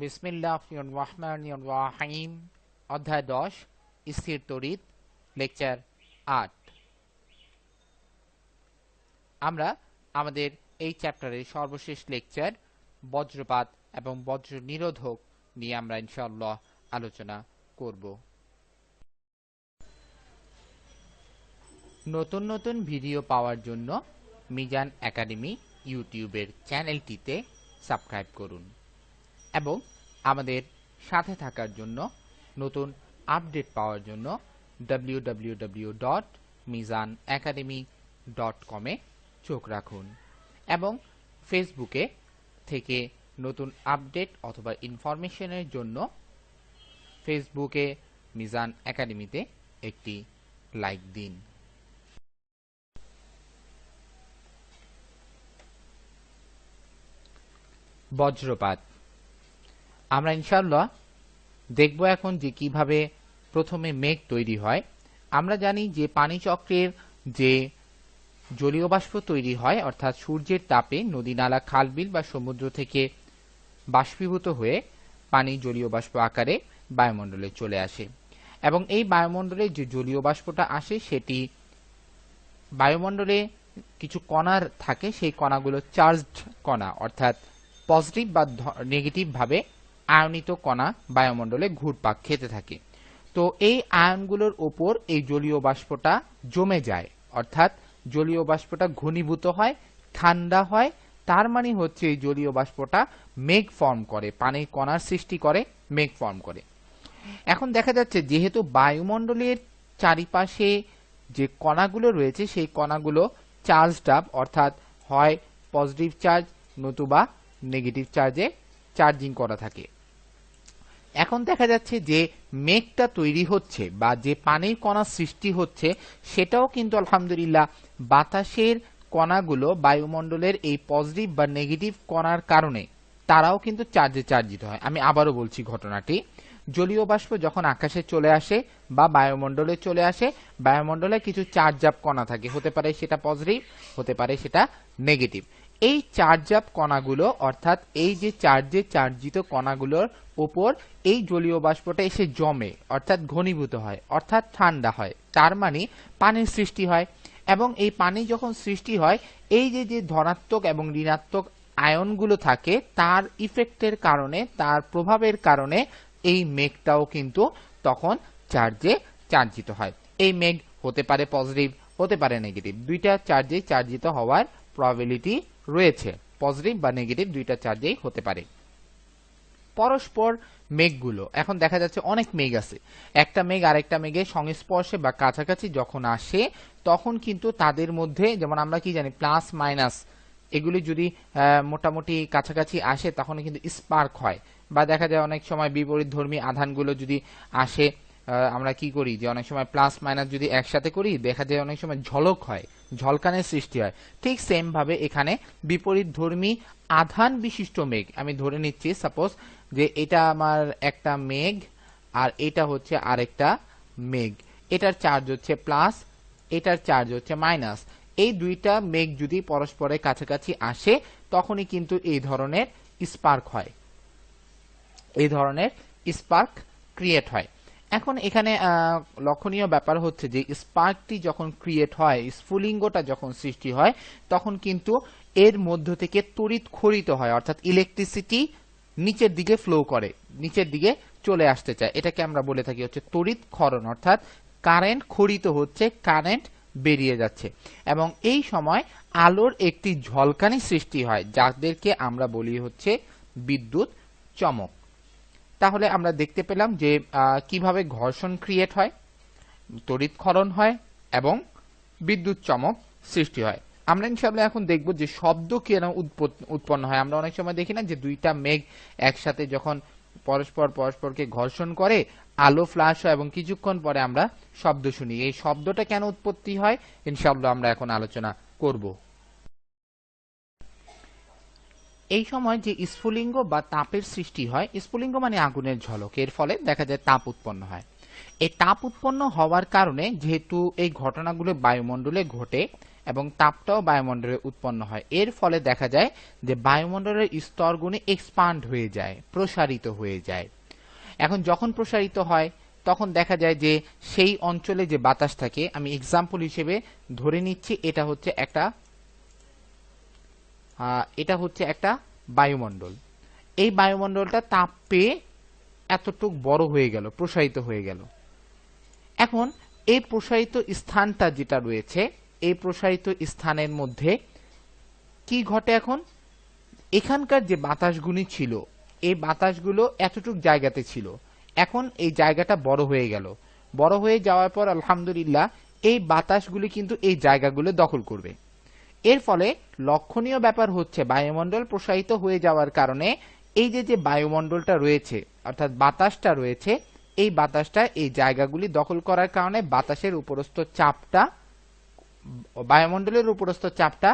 বিসমিল্লাহির রহমানির রহিম। অধ্যায় 10 স্থির তড়িৎ, লেকচার 8। আমরা আমাদের এই চ্যাপ্টারের সর্বশেষ লেকচার বজ্রপাত এবং বজ্র নিরোধক নিয়ে আমরা ইনশাআল্লাহ আলোচনা করব। নতুন নতুন ভিডিও পাওয়ার জন্য মিজান একাডেমি ইউটিউবের চ্যানেলটিতে সাবস্ক্রাইব করুন এবং আমাদের সাথে থাকার জন্য নতুন আপডেট পাওয়ার জন্য www.mizanacademy.com এ চোখ রাখুন এবং ফেসবুকে থেকে নতুন আপডেট অথবা ইনফরমেশনের জন্য ফেসবুকে মিজান একাডেমিতে একটি লাইক দিন। বজ্রপাত আমরা ইনশাআল্লাহ দেখব এখন যে কিভাবে প্রথমে মেঘ তৈরি হয়। আমরা জানি যে পানি চক্রের যে জলীয় বাষ্প তৈরি হয়, অর্থাৎ সূর্যের তাপে নদী নালা খালবিল বা সমুদ্র থেকে বাষ্পীভূত হয়ে পানি জলীয় বাষ্প আকারে বায়ুমণ্ডলে চলে আসে এবং এই বায়ুমণ্ডলে যে জলীয় বাষ্পটা আসে সেটি বায়ুমণ্ডলে কিছু কণার থাকে, সেই কণাগুলো চার্জড কণা, অর্থাৎ পজিটিভ বা নেগেটিভ ভাবে আয়নিত কণা বায়ুমণ্ডলে ঘুরপাক খেতে থাকে। তো এই আয়নগুলোর ওপর এই জলীয় বাষ্পটা জমে যায়, অর্থাৎ জলীয় বাষ্পটা ঘনীভূত হয়, ঠান্ডা হয়। তার মানে হচ্ছে এই জলীয় বাষ্পটা মেঘ ফর্ম করে, পানির কণার সৃষ্টি করে, মেঘ ফর্ম করে। এখন দেখা যাচ্ছে যেহেতু বায়ুমণ্ডলের চারিপাশে যে কণাগুলো রয়েছে সেই কণাগুলো চার্জড আপ, অর্থাৎ হয় পজিটিভ চার্জ নতুবা নেগেটিভ চার্জে চার্জিং করা থাকে। এখন দেখা যাচ্ছে যে মেঘটা তৈরি হচ্ছে বা যে পানির কণা সৃষ্টি হচ্ছে সেটাও কিন্তু আলহামদুলিল্লাহ বাতাসের কণাগুলো বায়ুমণ্ডলের এই পজিটিভ বা নেগেটিভ কণার কারণে তারাও কিন্তু চার্জে চার্জিত হয়। আমি আবারও বলছি ঘটনাটি, জলীয় বাষ্প যখন আকাশে চলে আসে বা বায়ুমণ্ডলে চলে আসে, বায়ুমণ্ডলে কিছু চার্জ আপ কণা থাকে, হতে পারে সেটা পজিটিভ, হতে পারে সেটা নেগেটিভ। এই চার্জ আপ কণাগুলো, অর্থাৎ এই যে চার্জে চার্জিত কণাগুলোর উপর এই জলীয় বাষ্পটা এসে জমে, অর্থাৎ ঘনীভূত হয়, অর্থাৎ ঠান্ডা হয়। তার মানে পানির সৃষ্টি হয় এবং এই পানি যখন সৃষ্টি হয় এই যে যে ধনাত্মক এবং ঋণাত্মক আয়নগুলো থাকে তার ইফেক্টের কারণে, তার প্রভাবের কারণে এই মেঘটাও কিন্তু তখন চার্জে চার্জিত হয়। এই মেঘ হতে পারে পজিটিভ, হতে পারে নেগেটিভ, দুইটা চার্জে চার্জিত হওয়ার প্রবাবিলিটি রয়েছে, পজিটিভ বা নেগেটিভ দুইটা চার্জেই হতে পারে। পরস্পর মেঘগুলো, এখন দেখা যাচ্ছে অনেক মেঘ আছে, একটা মেঘ আরেকটা মেঘের সংস্পর্শে বা কাছাকাছি যখন আসে তখন কিন্তু তাদের মধ্যে, যেমন আমরা কি জানি প্লাস মাইনাস, এগুলি যদি মোটামুটি কাছাকাছি আসে তখন কিন্তু স্পার্ক হয়, বা দেখা যায় অনেক সময় বিপরীত ধর্মী আধানগুলো যদি আসে আমরা কি করি যে অনেক সময় প্লাস মাইনাস যদি একসাথে করি দেখা যায় অনেক সময় ঝলক হয়, ঝলকানের সৃষ্টি হয়। ঠিক সেম ভাবে এখানে বিপরীত ধর্মী আধান বিশিষ্ট মেঘ, আমি ধরে নিচ্ছি সাপোজ যে এটা আমার একটা মেঘ আর এটা হচ্ছে আরেকটা মেঘ, এটার চার্জ হচ্ছে প্লাস, এটার চার্জ হচ্ছে মাইনাস। এই দুইটা মেঘ যদি পরস্পরের কাছাকাছি আসে তখনই কিন্তু এই ধরনের স্পার্ক হয়, এই ধরনের স্পার্ক ক্রিয়েট হয়। এখন এখানে লক্ষণীয় ব্যাপার হচ্ছে যে স্পার্কটি যখন ক্রিয়েট হয়, স্ফুলিঙ্গটা যখন সৃষ্টি হয় তখন কিন্তু এর মধ্য থেকে তড়িৎ খরিত হয়, অর্থাৎ ইলেকট্রিসিটি নিচের দিকে ফ্লো করে, নিচের দিকে চলে আসতে চায়। এটাকে আমরা বলে থাকি হচ্ছে তড়িৎ ক্ষরণ, অর্থাৎ কারেন্ট খরিত হচ্ছে, কারেন্ট বেরিয়ে যাচ্ছে এবং এই সময় আলোর একটি ঝলকানি সৃষ্টি হয় যাদেরকে আমরা বলি হচ্ছে বিদ্যুৎ চমক। তাহলে আমরা দেখতে পেলাম যে কিভাবে ঘর্ষণ ক্রিয়েট হয়, তড়িৎক্ষরণ হয় এবং বিদ্যুৎ চমক সৃষ্টি হয়। আমরা ইনশাআল্লাহ এখন দেখব যে শব্দ কেন উৎপন্ন হয়। আমরা অনেক সময় দেখি না যে দুইটা মেঘ একসাথে যখন পরস্পরকে ঘর্ষণ করে আলো ফ্ল্যাশ হয় এবং কিছুক্ষণ পরে আমরা শব্দ শুনি। এই শব্দটা কেন উৎপত্তি হয় ইনশাআল্লাহ আমরা এখন আলোচনা করব। এই সময় যে স্ফুলিঙ্গ বা তাপের সৃষ্টি হয়, স্ফুলিঙ্গ মানে আগুনের ঝলক, এর ফলে দেখা যায় তাপ উৎপন্ন হয়। এই তাপ উৎপন্ন হওয়ার কারণে যেহেতু এই ঘটনাগুলো বায়ুমণ্ডলে ঘটে এবং তাপটাও বায়ুমণ্ডলে উৎপন্ন হয়। এর ফলে দেখা যায় যে বায়ুমণ্ডলের স্তরগুলি এক্সপান্ড হয়ে যায়, প্রসারিত হয়ে যায়। এখন যখন প্রসারিত হয় তখন দেখা যায় যে সেই অঞ্চলে যে বাতাস থাকে, আমি এক্সাম্পল হিসেবে ধরে নিচ্ছি এটা হচ্ছে একটা বায়ুমণ্ডল। এই বায়ুমণ্ডলটা তাপ পেয়ে এতটুক বড় হয়ে গেল, প্রসারিত হয়ে গেল। এখন এই প্রসারিত স্থানটা যেটা রয়েছে, এই প্রসারিত স্থানের মধ্যে কি ঘটে? এখন এখানকার যে বাতাসগুলি ছিল, এই বাতাসগুলো এতটুক জায়গাতে ছিল, এখন এই জায়গাটা বড় হয়ে গেল। বড় হয়ে যাওয়ার পর আলহামদুলিল্লাহ এই বাতাসগুলি কিন্তু এই জায়গাগুলো দখল করবে। এর ফলে লক্ষণীয় ব্যাপার হচ্ছে বায়ুমণ্ডল প্রসারিত হয়ে যাওয়ার কারণে এই যে বায়ুমণ্ডলটা রয়েছে, অর্থাৎ বাতাসটা রয়েছে, এই বাতাসটা এই জায়গাগুলি দখল করার কারণে বাতাসের উপরস্থ চাপটা, বায়ুমণ্ডলের উপরস্থ চাপটা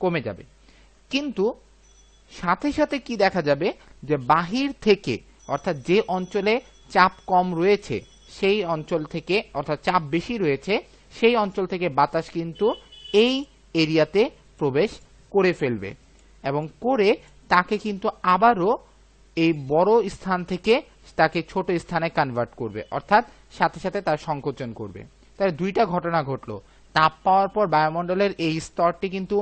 কমে যাবে। কিন্তু সাথে সাথে কি দেখা যাবে যে বাহির থেকে, অর্থাৎ যে অঞ্চলে চাপ কম রয়েছে সেই অঞ্চল থেকে, অর্থাৎ চাপ বেশি রয়েছে সেই অঞ্চল থেকে বাতাস কিন্তু এই এরিয়াতে প্রবেশ করে ফেলবে এবং করে তাকে কিন্তু আবারও এই বড় স্থান থেকে তাকে ছোট স্থানে কনভার্ট করবে, অর্থাৎ সাথে সাথে তার সংকোচন করবে। তাহলে দুইটা ঘটনা ঘটলো। তাপ পাওয়ার পর বায়ুমণ্ডলের এই স্তরটি কিন্তু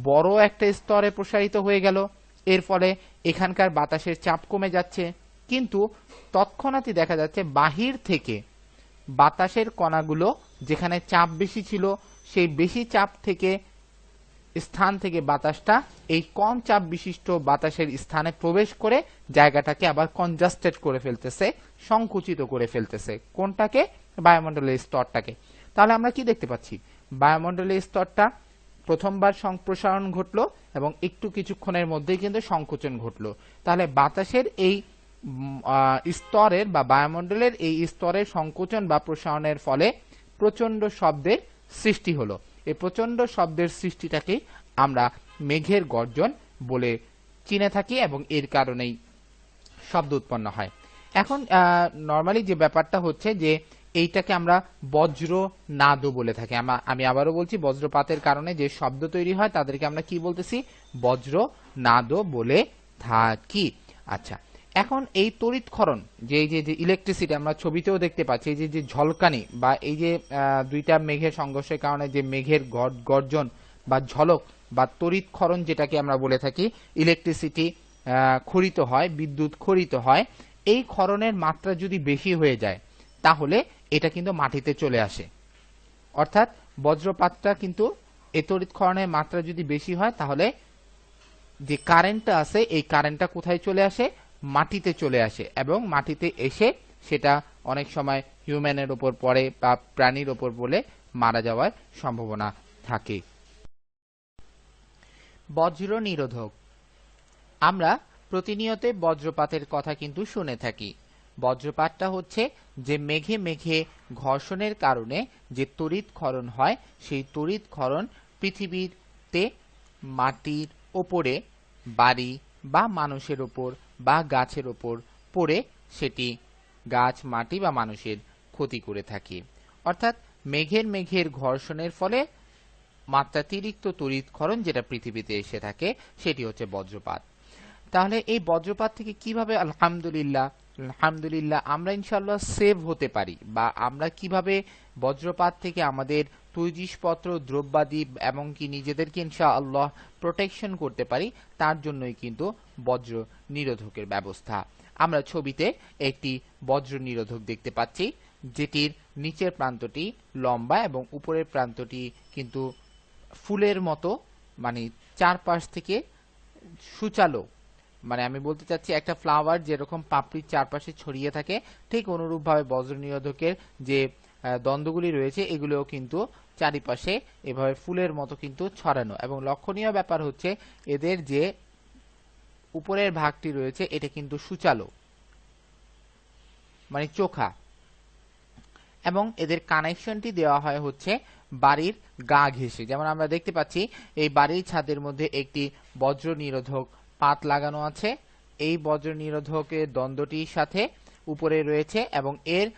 বড় একটা স্তরে প্রসারিত হয়ে গেল, এর ফলে এখানকার বাতাসের চাপ কমে যাচ্ছে। কিন্তু তৎক্ষণাৎই দেখা যাচ্ছে বাহির থেকে বাতাসের কণাগুলো যেখানে চাপ বেশি ছিল, সেই বেশি চাপ থেকে স্থান থেকে বাতাসটা এই কম চাপ বিশিষ্ট বাতাসের স্থানে প্রবেশ করে জায়গাটাকে আবার কনজাস্টেড করে ফেলতেছে, সংকুচিত করে ফেলতেছে। কোনটাকে? বায়ুমণ্ডলের স্তরটাকে। তাহলে আমরা কি দেখতে পাচ্ছি? বায়ুমণ্ডলের স্তরটা প্রথমবার সম্প্রসারণ ঘটলো এবং কিছুক্ষণের মধ্যেই কিন্তু সংকোচন ঘটলো। তাহলে বাতাসের এই স্তরের বা বায়ুমণ্ডলের এই স্তরের সংকোচন বা প্রসারণের ফলে প্রচন্ড শব্দের সৃষ্টি হলো। এই প্রচন্ড শব্দের সৃষ্টিটাকে আমরা মেঘের গর্জন বলে চিনে থাকি এবং এর কারণেই শব্দ উৎপন্ন হয়। এখন নরমালি যে ব্যাপারটা হচ্ছে যে এইটাকে আমরা বজ্র নাদও বলে থাকি। আমি আবারও বলছি, বজ্রপাতের কারণে যে শব্দ তৈরি হয় তাদেরকে আমরা কি বলতেছি? বজ্র নাদও বলে থাকি। আচ্ছা, এখন এই তড়িৎক্ষরণ, যে ইলেকট্রিসিটি আমরা ছবিতেও দেখতে পাচ্ছি, এই যে ঝলকানি বা এই যে দুইটা মেঘের সংঘর্ষের কারণে যে মেঘের গর্জন বা ঝলক বা তড়িৎক্ষরণ যেটাকে আমরা বলে থাকি, ইলেকট্রিসিটি খরিত হয়, বিদ্যুৎ খরিত হয়, এই ক্ষরণের মাত্রা যদি বেশি হয়ে যায় তাহলে এটা কিন্তু মাটিতে চলে আসে। অর্থাৎ বজ্রপাতটা কিন্তু এই তড়িৎক্ষরণের মাত্রা যদি বেশি হয় তাহলে যে কারেন্টটা আছে এই কারেন্টটা কোথায় চলে আসে? মাটিতে চলে আসে এবং মাটিতে এসে সেটা অনেক সময় হিউম্যানের উপর পড়ে বা প্রাণীর উপর পড়লে মারা যাওয়ার সম্ভাবনা থাকে। বজ্র নিরোধক। আমরা প্রতিনিয়ত বজ্রপাতের কথা কিন্তু শুনে থাকি। বজ্রপাতটা হচ্ছে যে মেঘে মেঘে ঘর্ষণের কারণে যে তড়িৎক্ষরণ হয়, সেই তড়িৎক্ষরণ পৃথিবীতে মাটির ওপরে, বাড়ি বা মানুষের ওপর বা গাছের ওপর পড়ে সেটি গাছ, মাটি বা মানুষের ক্ষতি করে থাকে। অর্থাৎ মেঘের ঘর্ষণের ফলে মাত্রাতিরিক্ত তড়িৎক্ষরণ যেটা পৃথিবীতে এসে থাকে সেটি হচ্ছে বজ্রপাত। তাহলে এই বজ্রপাত থেকে কিভাবে আলহামদুলিল্লাহ আমরা ইনশাআল্লাহ সেভ হতে পারি, বা আমরা কিভাবে বজ্রপাত থেকে আমাদের তৈজসপত্র, দ্রব্যাদি এমনকি নিজেদেরকে ইনশাআল্লাহ প্রোটেকশন করতে পারি, তার জন্যই কিন্তু বজ্র নিরোধকের ব্যবস্থা। আমরা ছবিতে একটি বজ্র নিরোধক দেখতে পাচ্ছি, যেটির নিচের প্রান্তটি লম্বা এবং উপরের প্রান্তটি কিন্তু ফুলের মতো, মানে চারপাশ থেকে সুচালো, মানে আমি বলতে চাচ্ছি একটা ফ্লাওয়ার যেরকম পাপড়ির চারপাশে ছড়িয়ে থাকে, ঠিক অনুরূপভাবে বজ্র নিরোধকের যে দ্বন্দ্বগুলি রয়েছে এগুলোও কিন্তু চারিপাশে এভাবে ফুলের মতো কিন্তু ছড়ানো। এবং লক্ষণীয় ব্যাপার হচ্ছে এদের যে উপরের ভাগটি রয়েছে এটা কিন্তু সুচালো, মানে চোখা, এবং এদের কানেকশনটি দেওয়া হয় হচ্ছে বাড়ির গা ঘেঁষে। যেমন আমরা দেখতে পাচ্ছি এই বাড়ির ছাদের মধ্যে একটি বজ্র নিরোধক পাত লাগানো আছে। এই বজ্র নিরোধকের দ্বন্দ্বটির সাথে উপরে রয়েছে এবং এর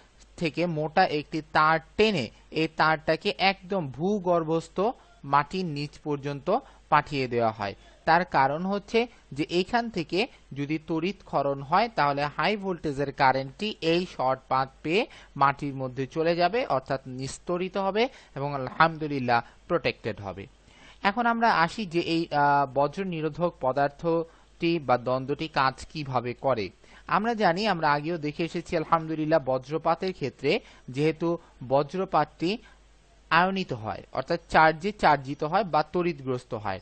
থেকে মোটা একটি তার টেনে এই তারটাকে একদম ভূগর্ভস্থ মাটির নিচ পর্যন্ত পাঠিয়ে দেওয়া হয়। তার কারণ হচ্ছে যে এইখান থেকে যদি তড়িৎ ক্ষরণ হয় তাহলে হাই ভোল্টেজের কারেন্টটি এই শর্ট পাথ পেয়ে মাটির মধ্যে চলে যাবে, অর্থাৎ নিস্তরিত হবে এবং আলহামদুলিল্লাহ প্রোটেক্টেড হবে। এখন আমরা আসি যে এই বজ্র নিরোধক পদার্থটি বা দ্বন্দ্বটি কাজ কিভাবে করে। আমরা জানি, আমরা আগেও দেখে এসেছি আলহামদুলিল্লাহ, বজ্রপাতের ক্ষেত্রে যেহেতু বজ্রপাতটি আয়নিত হয়, অর্থাৎ চার্জে চার্জিত হয় বা তড়িৎগ্রস্ত হয়,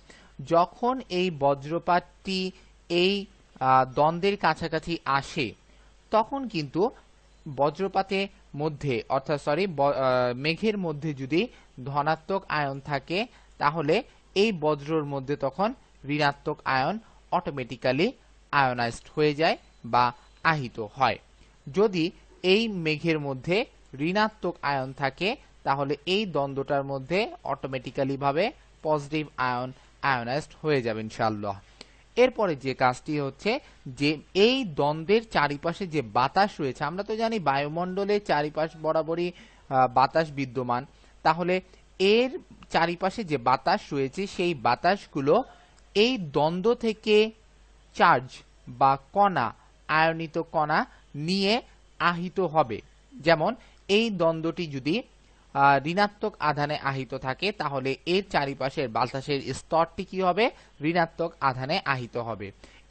যখন এই বজ্রপাতটি এই দ্বন্দ্বের কাছাকাছি আসে তখন কিন্তু বজ্রপাতের মধ্যে, অর্থাৎ মেঘের মধ্যে যদি ধনাত্মক আয়ন থাকে তাহলে এই বজ্রর মধ্যে তখন ঋণাত্মক আয়ন অটোমেটিক্যালি আয়নাইজড হয়ে যায় বা আহিত হয়। যদি এই মেঘের মধ্যে ঋণাত্মক আয়ন থাকে তাহলে এই দ্বন্দ্বটার মধ্যে অটোমেটিক্যালি ভাবে পজিটিভ আয়ন আয়নাইজড হয়ে যাবে ইনশাআল্লাহ। এরপরে যে কাজটি হচ্ছে যে এই দ্বন্দ্বের চারিপাশে যে বাতাস রয়েছে, আমরা তো জানি বায়ুমণ্ডলের চারিপাশ বরাবরই বাতাস বিদ্যমান, তাহলে এর চারিপাশে যে বাতাস রয়েছে সেই বাতাসগুলো এই দ্বন্দ্ব থেকে চার্জ বা কণা, আয়নিত কণা নিয়ে আহিত হবে। যেমন এই দ্বন্দ্বটি যদি ঋণাত্মক আধানে আহিত থাকে তাহলে এর চারিপাশের বাতাসের স্তরটি কি হবে? ঋণাত্মক আধানে আহিত হবে।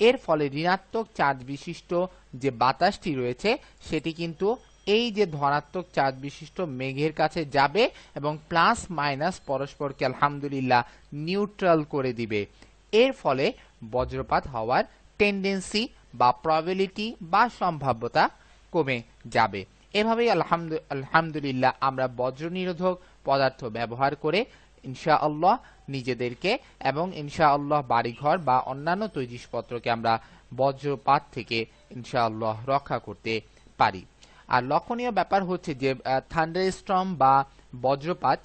এর ফলে ঋণাত্মক চার্জ বিশিষ্ট যে বাতাসটি রয়েছে সেটি কিন্তু এই যে ধনাত্মক চার্জ বিশিষ্ট মেঘের কাছে যাবে এবং প্লাস মাইনাস পরস্পরকে আলহামদুলিল্লাহ নিউট্রাল করে দিবে। এর ফলে বজ্রপাত হওয়ার টেন্ডেন্সি বা প্রবাবিলিটি বা সম্ভাব্যতা কমে যাবে। এভাবেই আলহামদুলিল্লাহ আমরা বজ্র নিরোধক পদার্থ ব্যবহার করে ইনশাআল্লাহ নিজেদেরকে এবং ইনশাআল্লাহ বাড়িঘর বা অন্যান্য তৈজসপত্রকে আমরা বজ্রপাত থেকে ইনশাআল্লাহ রক্ষা করতে পারি। আর লক্ষণীয় ব্যাপার হচ্ছে যে থান্ডারস্টর্ম বা বজ্রপাত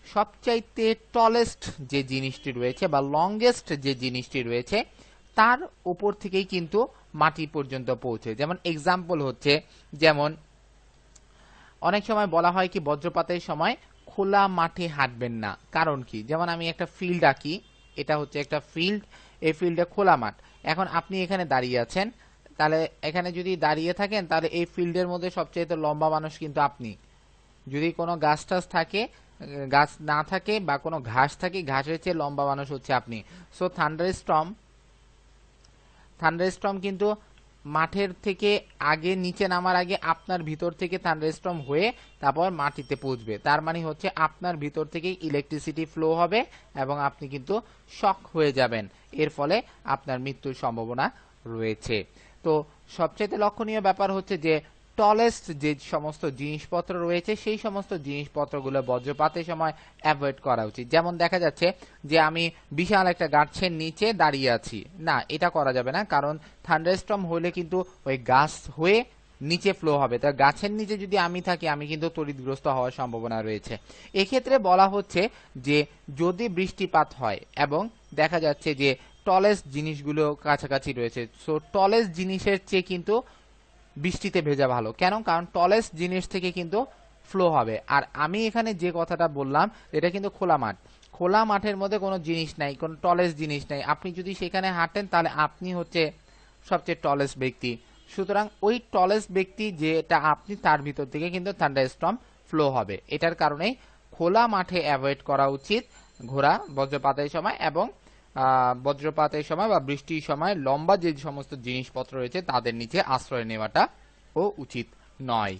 সবচাইতে টলেস্ট যে জিনিসটি রয়েছে বা লংগেস্ট যে জিনিসটি রয়েছে তার উপর থেকেই কিন্তু মাটি পর্যন্ত পৌঁছে। যেমন এক্সাম্পল হচ্ছে, যেমন অনেক সময় বলা হয় কি বজ্রপাতের সময় খোলা মাঠে হাঁটবেন না, কারণ কি? যেমন আমি একটা ফিল্ড আঁকি, এটা হচ্ছে একটা ফিল্ড, এই ফিল্ডে খোলা মাঠ। এখন আপনি এখানে দাঁড়িয়ে আছেন, তাহলে এখানে যদি দাঁড়িয়ে থাকেন তাহলে এই ফিল্ডের মধ্যে সবচেয়ে লম্বা মানুষ কিন্তু আপনি। যদি কোনো গাছ টাছ থাকে, গাছ না থাকে বা কোনো ঘাস থাকে, ঘাসের চেয়ে লম্বা মানুষ হচ্ছে আপনি। সো থান্ডারস্টর্ম কিন্তু মাঠের থেকে আগে নিচে নামার আগে আপনার ভিতর থেকে থান্ডারস্টর্ম হয়ে তারপর মাটিতে পৌঁছবে। তার মানে হচ্ছে আপনার ভিতর থেকে ইলেকট্রিসিটি ফ্লো হবে এবং আপনি কিন্তু শক হয়ে যাবেন, এর ফলে আপনার মৃত্যুর সম্ভাবনা রয়েছে। তো সবচেয়ে লক্ষণীয় ব্যাপার হচ্ছে যে টলেস্ট যে সমস্ত জিনিসপত্র রয়েছে সেই সমস্ত জিনিসপত্রগুলো বজ্রপাতের সময় অ্যাভয়েড করা উচিত। যেমন দেখা যাচ্ছে যে আমি বিশাল একটা গাছের নিচে দাঁড়িয়ে আছি, না, এটা করা যাবে না, কারণ থান্ডারস্টর্ম হলে কিন্তু ওই গাছ হয়ে নিচে ফ্লো হবে। তা গাছের নিচে যদি আমি থাকি আমি কিন্তু তড়িৎগ্রস্ত হওয়ার সম্ভাবনা রয়েছে। এক্ষেত্রে বলা হচ্ছে যে যদি বৃষ্টিপাত হয় এবং দেখা যাচ্ছে যে টলেস্ট জিনিসগুলো কাছাকাছি রয়েছে, সো টলেস্ট জিনিসের চেয়ে কিন্তু বৃষ্টিতে ভেজা ভালো। কেন? কারণ টলেস্ট জিনিস থেকে কিন্তু ফ্লো হবে। আর আমি এখানে যে কথাটা বললাম এটা কিন্তু খোলা মাঠ, খোলা মাঠের মধ্যে কোনো জিনিস নাই, কোনো টলেস্ট জিনিস নাই। আপনি যদি সেখানে হাঁটেন তাহলে আপনি হচ্ছে সবচেয়ে টলেস্ট ব্যক্তি। সুতরাং ওই টলেস্ট ব্যক্তি যেটা আপনি, তার ভিতর থেকে কিন্তু থান্ডারস্টর্ম ফ্লো হবে। এটার কারণেই খোলা মাঠে অ্যাভয়েড করা উচিত ঘোরা বজ্রপাতের সময়, এবং বজ্রপাতের সময় বা বৃষ্টির সময় লম্বা যে সমস্ত জিনিসপত্র রয়েছে তাদের নিচে আশ্রয় নেওয়াটা ও উচিত নয়।